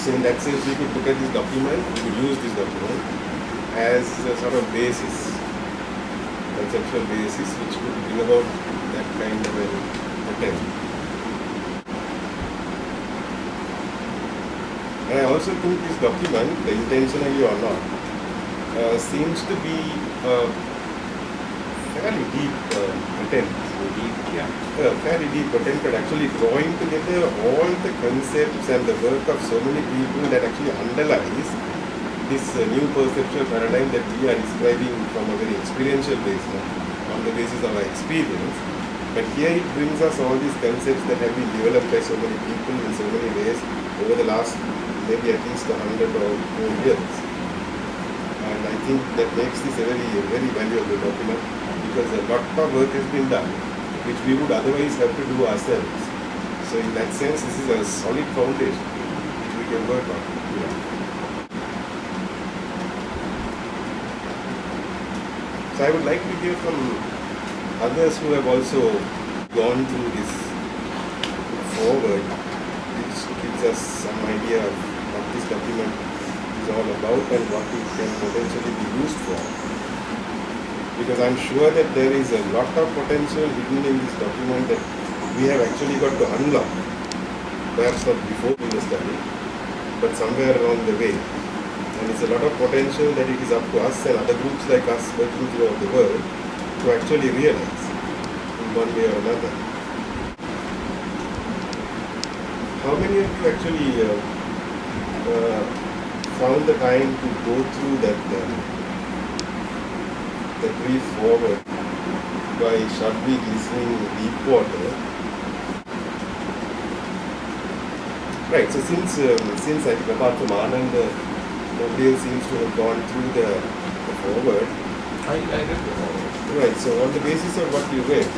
So in that sense, we could look at this document, we could use this document as a sort of basis, conceptual basis, which could bring about that kind of an attempt. And I also think this document, intentionally or not, seems to be a fairly deep attempt. Fairly deep attempt at actually drawing together all the concepts and the work of so many people that actually underlies this new perceptual paradigm that we are describing from a very experiential basis, on the basis of our experience. But here it brings us all these concepts that have been developed by so many people in so many ways over the last maybe at least 100 or more years. And I think that makes this a very valuable document, because a lot of work has been done which we would otherwise have to do ourselves. So in that sense, this is a solid foundation which we can work on. So I would like to hear from others who have also gone through this forward, which gives us some idea of what this document is all about and what it can potentially be used for. Because I'm sure that there is a lot of potential hidden in this document that we have actually got to unlock, perhaps not before in the study, but somewhere along the way. And it's a lot of potential that it is up to us and other groups like us working throughout the world to actually realize in one way or another. How many of you actually found the time to go through that the brief forward by Shadvi Glistening Deepwater? Right, so since I think apart from Anand, nobody seems to have gone through the forward. I read the forward. Right, so on the basis of what you read,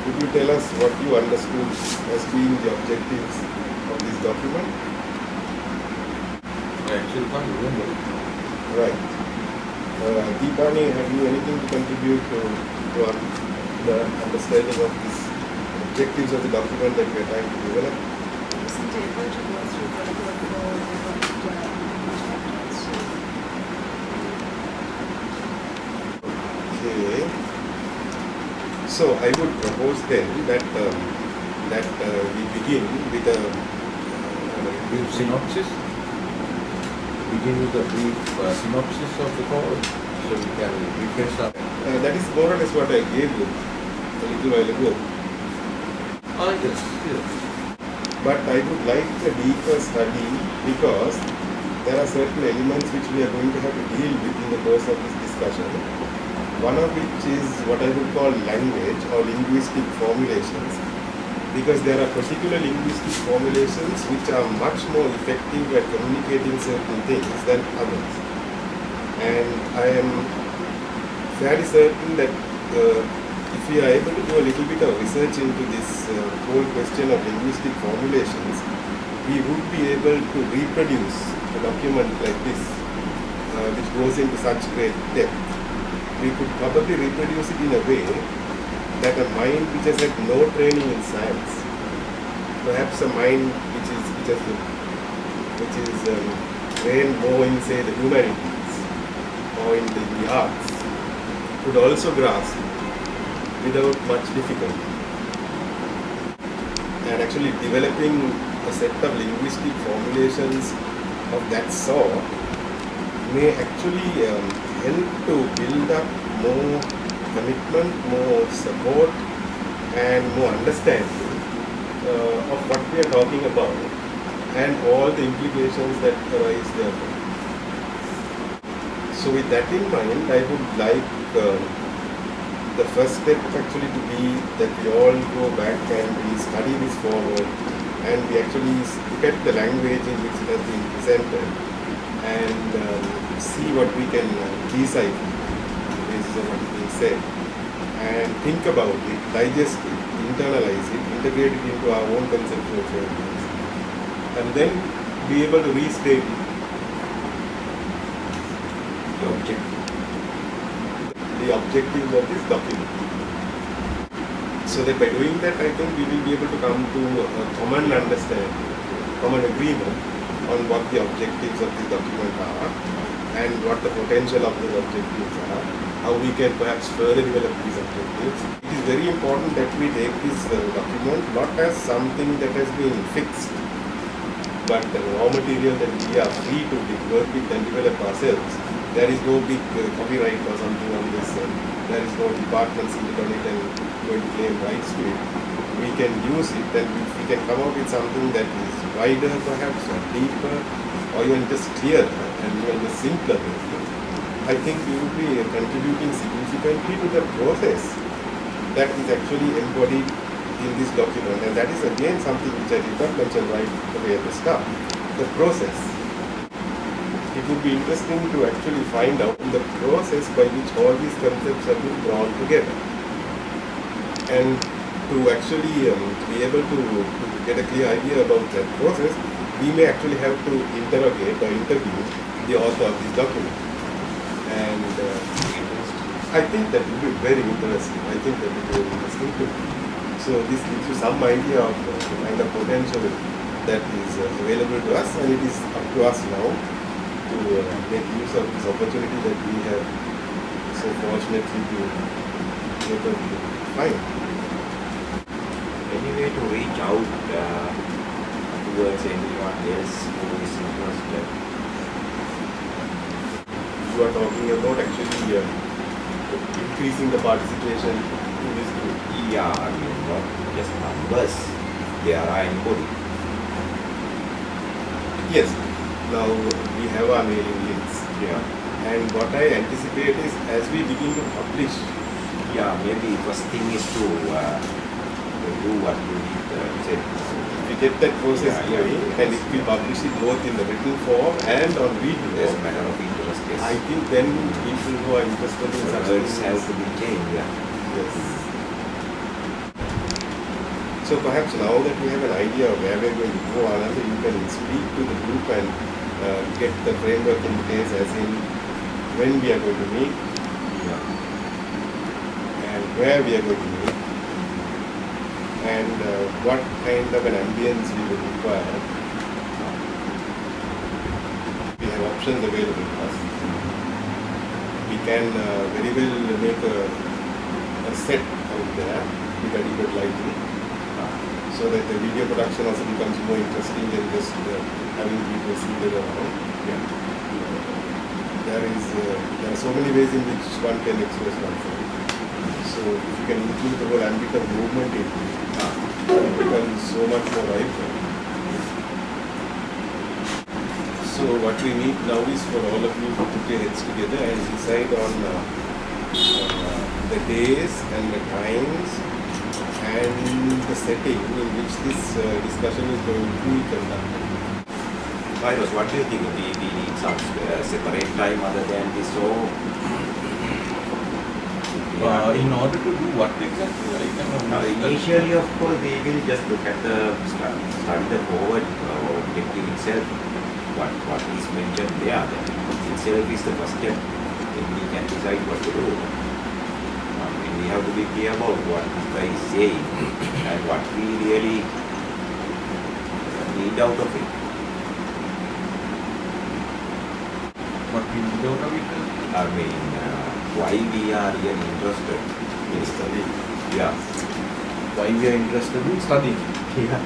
could you tell us what you understood as being the objectives of this document? I actually can't remember. Right. Deepani, have you anything to contribute to the understanding of these objectives of the document that we are trying to develop? Wasn't able to go through the Okay. So I would propose then that we begin with a Brief synopsis. Begin with a brief synopsis of the forward, so we can refresh our. that is more or less what I gave you a little while ago. Yes. But I would like a deeper study, because there are certain elements which we are going to have to deal with in the course of this discussion. One of which is what I would call language or linguistic formulations, because there are particular linguistic formulations which are much more effective at communicating certain things than others. And I am fairly certain that if we are able to do a little bit of research into this whole question of linguistic formulations, we would be able to reproduce a document like this, which goes into such great depth. We could probably reproduce it in a way that a mind which has had no training in science, perhaps a mind which is trained more in, say, the humanities or in the arts, could also grasp without much difficulty. And actually developing a set of linguistic formulations of that sort may actually help to build up more commitment, more support, and more understanding of what we are talking about and all the implications that arise therefrom. So with that in mind, I would like the first step actually to be that we all go back and we study this forward and we actually look at the language in which it has been presented and see what we can decipher based on what is being said, and think about it, digest it, internalize it, integrate it into our own conceptual frameworks, and then be able to restate it. The objectives of this document. So that by doing that, I think we will be able to come to a common understanding, common agreement on what the objectives of this document are and what the potential of those objectives are, how we can perhaps further develop these objectives. It is very important that we take this document not as something that has been fixed, but the raw material that we are free to work with and develop ourselves. There is no big copyright or something on this, and there is no department seated on it and going to claim rights to it. We can use it, and if we can come out with something that is wider perhaps, or deeper, or even just clearer and even just simpler, I think we would be contributing significantly to the process that is actually embodied in this document. And that is again something which I did not mention right away at the start, the process. It would be interesting to actually find out the process by which all these concepts have been drawn together. And to actually be able to get a clear idea about that process, we may actually have to interrogate or interview the author of this document. And I think that would be very interesting. I think that would be very interesting too. So this gives you some idea of the kind of potential that is available to us, and it is up to us now to make use of this opportunity that we have so fortunately been able to find. Any way to reach out towards anyone else who is interested? You are talking about actually increasing the participation in this group. Yeah, I mean, not just numbers, there are anybody. Yes. Now we have our mailing lists. Yeah. And what I anticipate is as we begin to publish, Yeah, maybe first thing is to do what you said. we get that process Yeah, going, yeah. and if we publish it both in the written form and on video, There's a matter of interest, yes. I think then people who are interested in such Words things, have to be changed, yeah. yes. So perhaps now that we have an idea of where we're going to go, Anand, you can speak to the group and get the framework in place, as in when we are going to meet Yeah. and where we are going to meet, and what kind of an ambience we would require. We have options available to us. We can very well make a set out there with adequate lighting, so that the video production also becomes more interesting than just having people seated around. Yeah. There are so many ways in which one can express oneself. So if you can include the whole ambit of movement in it, it becomes so much more vibrant. So what we need now is for all of you to put your heads together and decide on the days and the times and the setting in which this discussion is going to be conducted. Virus, what do you think? We need some separate time other than this, so In order to do what exactly? I cannot now, initially, of course, we will just look at the study the forward objective itself. What is mentioned there, that itself is the first step. Then we can decide what to do. We have to be clear about what this guy is saying and what we really need out of it. What we need out of it? I mean, why we are really interested in studying. Yeah. Why we are interested in studying. Yeah.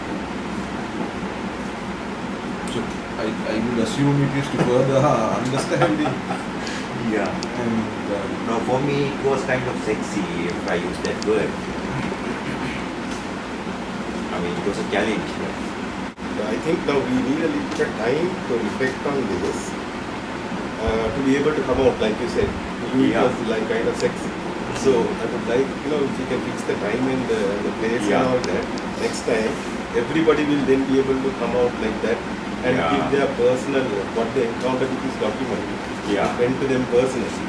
So I would assume it is to further understanding. Yeah. And Now, for me, it was kind of sexy if I use that word. I mean, it was a challenge. I think now we need a little bit time to reflect on this, to be able to come out, like you said. It Yeah. was like kind of sexy. So I would like, if you can fix the time and the place Yeah. and all that, next time everybody will then be able to come out like that and Yeah. give their personal, what they encountered with this document, Yeah. went to them personally.